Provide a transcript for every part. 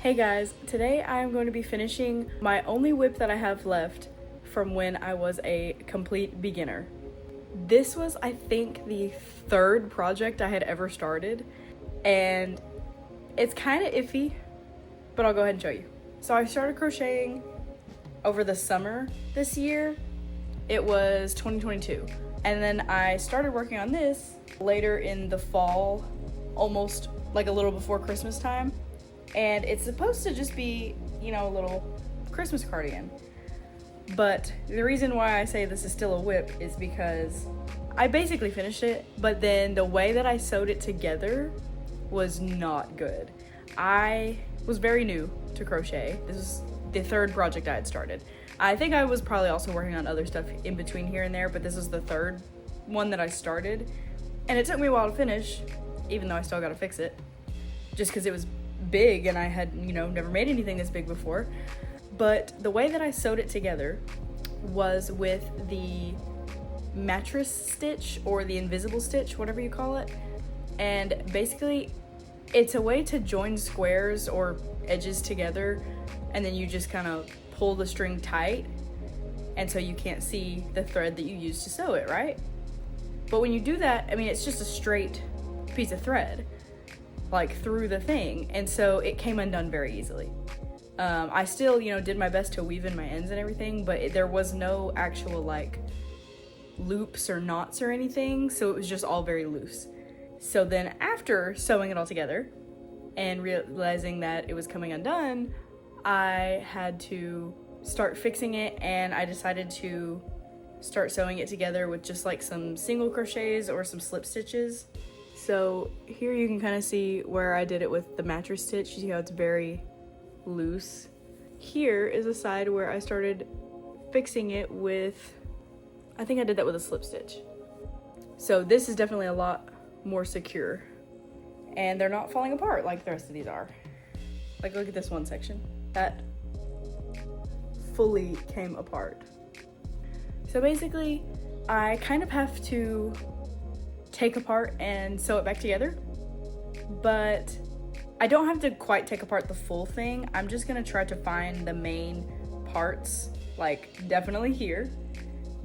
Hey guys, today I am going to be finishing my only WIP that I have left from when I was a complete beginner. This was, I think, the third project I had ever started, and it's kind of iffy, but I'll go ahead and show you. So I started crocheting over the summer this year. It was 2022, and then I started working on this later in the fall, almost like a little before Christmas time. And it's supposed to just be, you know, a little Christmas cardigan. But the reason why I say this is still a WIP is because I basically finished it, but then the way that I sewed it together was not good. I was very new to crochet. This was the third project I had started. I think I was probably also working on other stuff in between here and there, but this was the third one that I started. And it took me a while to finish, even though I still gotta fix it, just because it was big and I had, never made anything this big before. But the way that I sewed it together was with the mattress stitch or the invisible stitch, whatever you call it. And basically it's a way to join squares or edges together, and then you just kind of pull the string tight, and so you can't see the thread that you used to sew it, right? But when you do that, I mean, it's just a straight piece of thread like through the thing, and so it came undone very easily. I still, did my best to weave in my ends and everything, but there was no actual like loops or knots or anything, so it was just all very loose. So then after sewing it all together and realizing that it was coming undone, I had to start fixing it, and I decided to start sewing it together with just like some single crochets or some slip stitches. So here you can kind of see where I did it with the mattress stitch. You see how it's very loose. Here is a side where I started fixing it with, I think I did that with a slip stitch. So this is definitely a lot more secure, and they're not falling apart like the rest of these are. Like, look at this one section. That fully came apart. So basically, I kind of have to take apart and sew it back together, but I don't have to quite take apart the full thing. I'm just gonna try to find the main parts, like definitely here,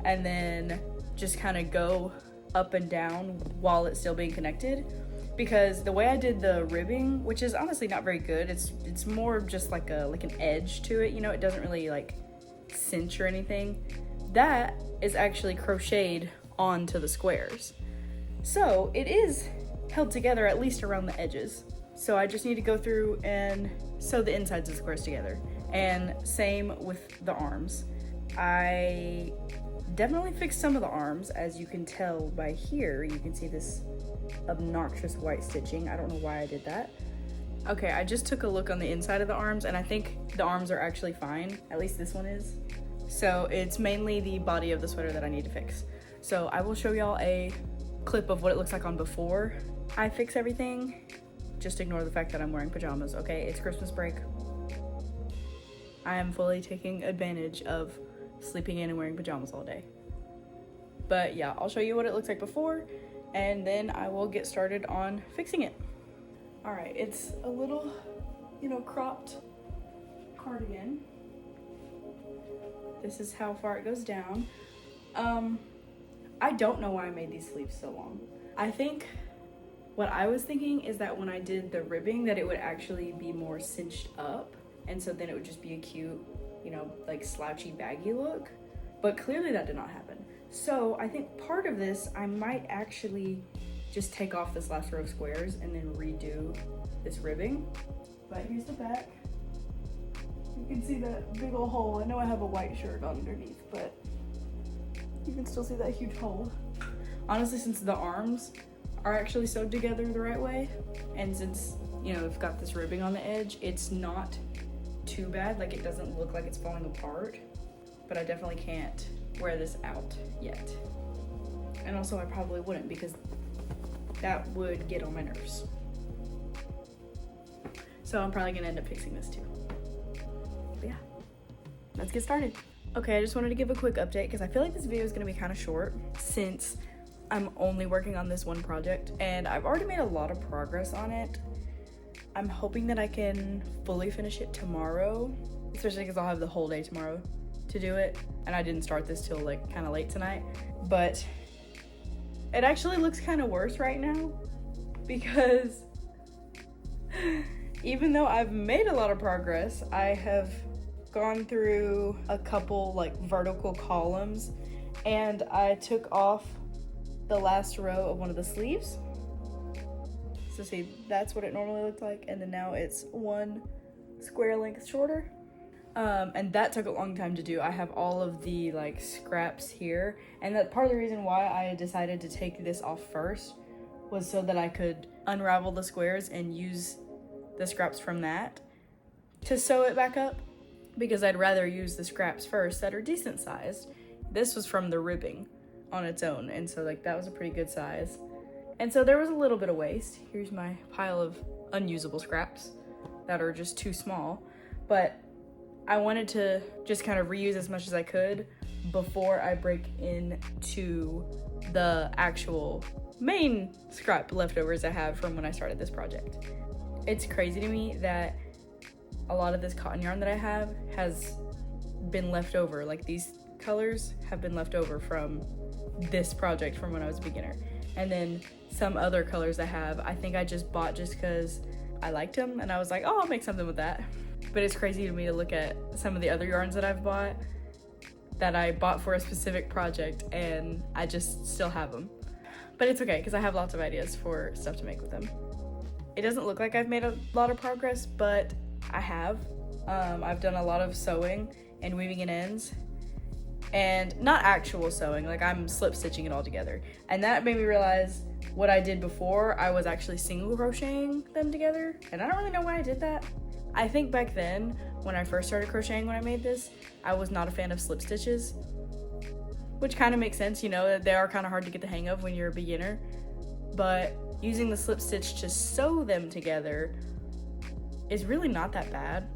and then just kind of go up and down while it's still being connected, because the way I did the ribbing, which is honestly not very good, it's more just like an edge to it, it doesn't really like cinch or anything. That is actually crocheted onto the squares. So it is held together at least around the edges. So I just need to go through and sew the insides of the squares together. And same with the arms. I definitely fixed some of the arms, as you can tell by here. You can see this obnoxious white stitching. I don't know why I did that. Okay, I just took a look on the inside of the arms, and I think the arms are actually fine. At least this one is. So it's mainly the body of the sweater that I need to fix. So I will show y'all a clip of what it looks like on before I fix everything. Just ignore the fact that I'm wearing pajamas, okay? It's Christmas break. I am fully taking advantage of sleeping in and wearing pajamas all day. But yeah, I'll show you what it looks like before, and then I will get started on fixing it. All right, it's a little, cropped cardigan. This is how far it goes down. I don't know why I made these sleeves so long. I think what I was thinking is that when I did the ribbing, that it would actually be more cinched up, and so then it would just be a cute, like slouchy baggy look. But clearly that did not happen. So I think part of this, I might actually just take off this last row of squares and then redo this ribbing. But here's the back. You can see that big old hole. I know I have a white shirt on underneath, but you can still see that huge hole. Honestly, since the arms are actually sewed together the right way, and since, we've got this ribbing on the edge, it's not too bad. Like, it doesn't look like it's falling apart, but I definitely can't wear this out yet. And also I probably wouldn't, because that would get on my nerves. So I'm probably gonna end up fixing this too. But yeah, let's get started. Okay, I just wanted to give a quick update because I feel like this video is gonna be kind of short since I'm only working on this one project, and I've already made a lot of progress on it. I'm hoping that I can fully finish it tomorrow, especially because I'll have the whole day tomorrow to do it. And I didn't start this till like kind of late tonight, but it actually looks kind of worse right now because even though I've made a lot of progress, I have gone through a couple like vertical columns and I took off the last row of one of the sleeves. So see, that's what it normally looked like, and then now it's one square length shorter. And that took a long time to do. I have all of the like scraps here, and that part of the reason why I decided to take this off first was so that I could unravel the squares and use the scraps from that to sew it back up, because I'd rather use the scraps first that are decent sized. This was from the ribbing on its own, and so like that was a pretty good size. And so there was a little bit of waste. Here's my pile of unusable scraps that are just too small. But I wanted to just kind of reuse as much as I could before I break into the actual main scrap leftovers I have from when I started this project. It's crazy to me that a lot of this cotton yarn that I have has been left over. Like these colors have been left over from this project from when I was a beginner. And then some other colors I have, I think I just bought just because I liked them and I was like, oh, I'll make something with that. But it's crazy to me to look at some of the other yarns that I've bought that I bought for a specific project and I just still have them. But it's okay because I have lots of ideas for stuff to make with them. It doesn't look like I've made a lot of progress, but I have. I've done a lot of sewing and weaving in ends. And not actual sewing, like I'm slip stitching it all together. And that made me realize what I did before, I was actually single crocheting them together. And I don't really know why I did that. I think back then, when I first started crocheting when I made this, I was not a fan of slip stitches, which kind of makes sense, you know, they are kind of hard to get the hang of when you're a beginner. But using the slip stitch to sew them together is really not that bad.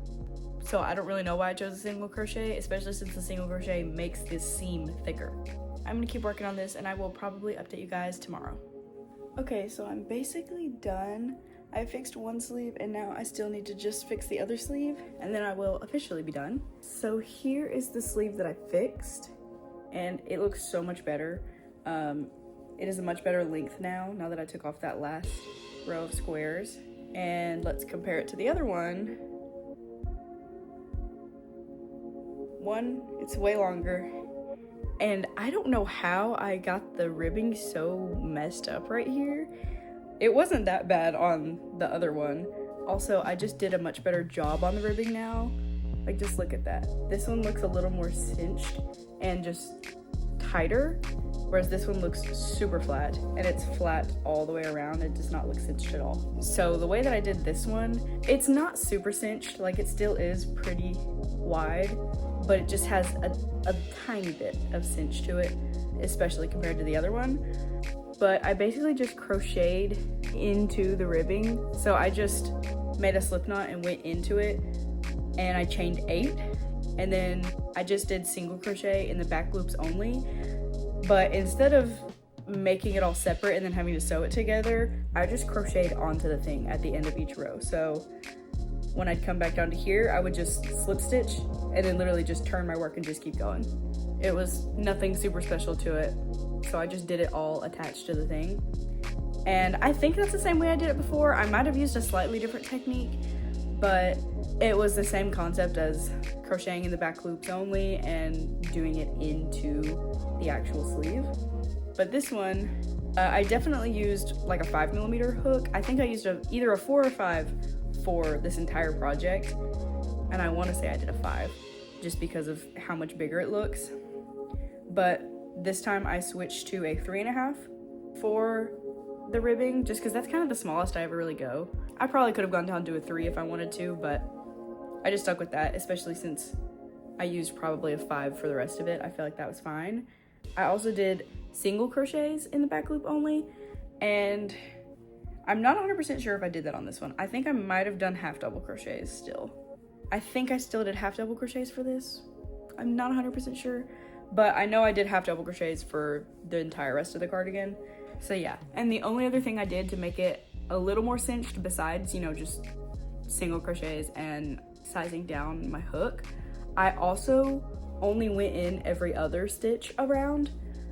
So I don't really know why I chose a single crochet, especially since the single crochet makes this seam thicker. I'm gonna keep working on this and I will probably update you guys tomorrow. Okay, so I'm basically done. I fixed one sleeve and now I still need to just fix the other sleeve and then I will officially be done. So here is the sleeve that I fixed and it looks so much better. It is a much better length now that I took off that last row of squares. And let's compare it to the other one. It's way longer, and I don't know how I got the ribbing so messed up right here. It wasn't that bad on the other one. Also, I just did a much better job on the ribbing now. Like, just look at that. This one looks a little more cinched and just tighter, whereas this one looks super flat, and it's flat all the way around. It does not look cinched at all. So the way that I did this one, it's not super cinched, like it still is pretty wide, but it just has a tiny bit of cinch to it, especially compared to the other one. But I basically just crocheted into the ribbing. So I just made a slip knot and went into it, and I chained 8, and then I just did single crochet in the back loops only. But instead of making it all separate and then having to sew it together, I just crocheted onto the thing at the end of each row. So when I'd come back down to here, I would just slip stitch and then literally just turn my work and just keep going. It was nothing super special to it. So I just did it all attached to the thing. And I think that's the same way I did it before. I might have used a slightly different technique, but it was the same concept as crocheting in the back loops only and doing it into the actual sleeve. But this one, I definitely used like a 5mm hook. I think I used either a 4 or 5 for this entire project. And I want to say I did a 5 just because of how much bigger it looks. But this time I switched to a 3.5 for the ribbing, just because that's kind of the smallest I ever really go. I probably could have gone down to a 3 if I wanted to, but I just stuck with that, especially since I used probably a 5 for the rest of it. I feel like that was fine. I also did single crochets in the back loop only, and I'm not 100% sure if I did that on this one. I think I might have done half double crochets still. I think I still did half double crochets for this. I'm not 100% sure, but I know I did half double crochets for the entire rest of the cardigan. So yeah, and the only other thing I did to make it a little more cinched besides, you know, just single crochets and sizing down my hook. I also only went in every other stitch around.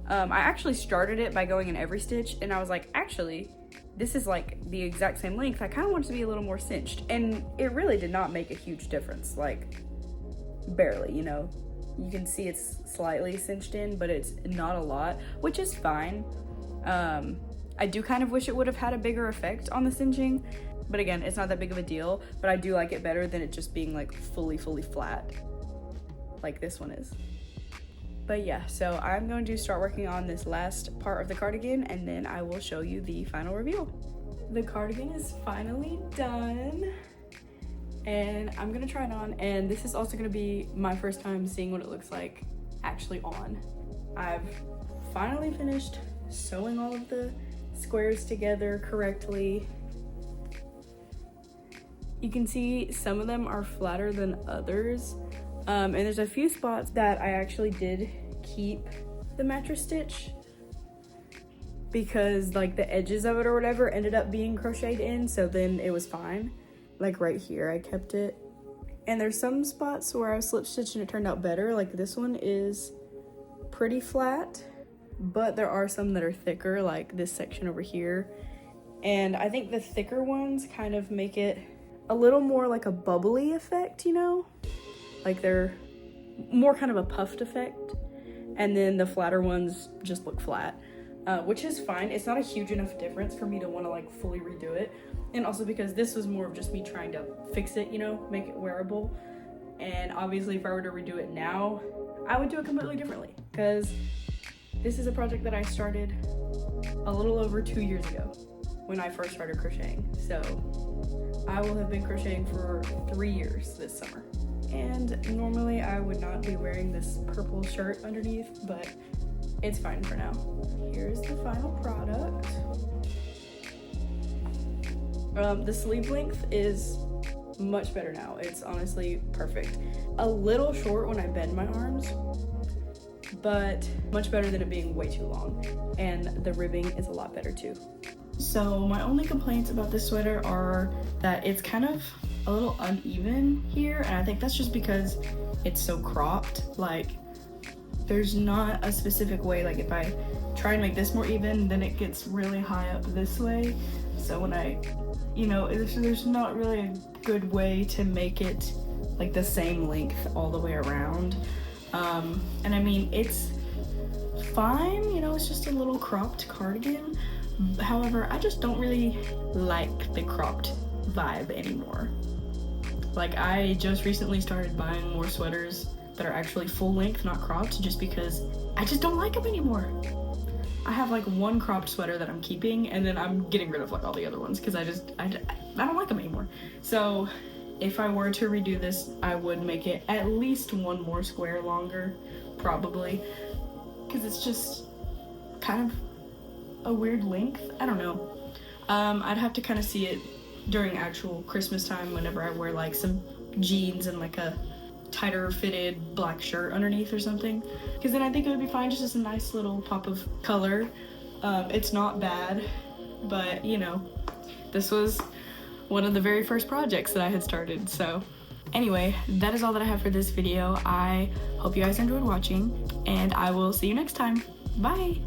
I actually started it by going in every stitch, and I was like, actually, this is like the exact same length. I kind of want it to be a little more cinched, and it really did not make a huge difference, like barely, you know. You can see it's slightly cinched in, but it's not a lot, which is fine. I do kind of wish it would have had a bigger effect on the cinching, but again, it's not that big of a deal, but I do like it better than it just being like fully flat, like this one is. But yeah, so I'm going to start working on this last part of the cardigan, and then I will show you the final reveal. The cardigan is finally done, and I'm gonna try it on, and this is also gonna be my first time seeing what it looks like actually on. I've finally finished sewing all of the squares together correctly. You can see some of them are flatter than others. And there's a few spots that I actually did keep the mattress stitch because like the edges of it or whatever ended up being crocheted in, so then it was fine. Like right here, I kept it. And there's some spots where I was slip stitched and it turned out better. Like this one is pretty flat, but there are some that are thicker, like this section over here. And I think the thicker ones kind of make it a little more like a bubbly effect, you know? Like they're more kind of a puffed effect, and then the flatter ones just look flat, which is fine. It's not a huge enough difference for me to want to like fully redo it, and also because this was more of just me trying to fix it, you know, make it wearable. And obviously if I were to redo it now, I would do it completely differently, because this is a project that I started a little over 2 years ago when I first started crocheting. So I will have been crocheting for 3 years this summer. And normally I would not be wearing this purple shirt underneath, but it's fine for now. Here's the final product. The sleeve length is much better now. It's honestly perfect. A little short when I bend my arms, but much better than it being way too long. And the ribbing is a lot better too. So my only complaints about this sweater are that it's kind of a little uneven here, and I think that's just because it's so cropped. Like there's not a specific way, like if I try and make this more even, then it gets really high up this way. So when I, you know, there's not really a good way to make it like the same length all the way around. And I mean, it's fine, you know, it's just a little cropped cardigan. However, I just don't really like the cropped vibe anymore. Like I just recently started buying more sweaters that are actually full length, not cropped, just because I just don't like them anymore. I have like one cropped sweater that I'm keeping, and then I'm getting rid of like all the other ones because I don't like them anymore. So if I were to redo this, I would make it at least one more square longer, probably, because it's just kind of a weird length. I don't know. I'd have to kind of see it during actual Christmas time whenever I wear like some jeans and like a tighter fitted black shirt underneath or something, because then I think it would be fine, just as a nice little pop of color. It's not bad, but you know, this was one of the very first projects that I had started. So anyway, that is all that I have for this video. I hope you guys enjoyed watching, and I will see you next time. Bye.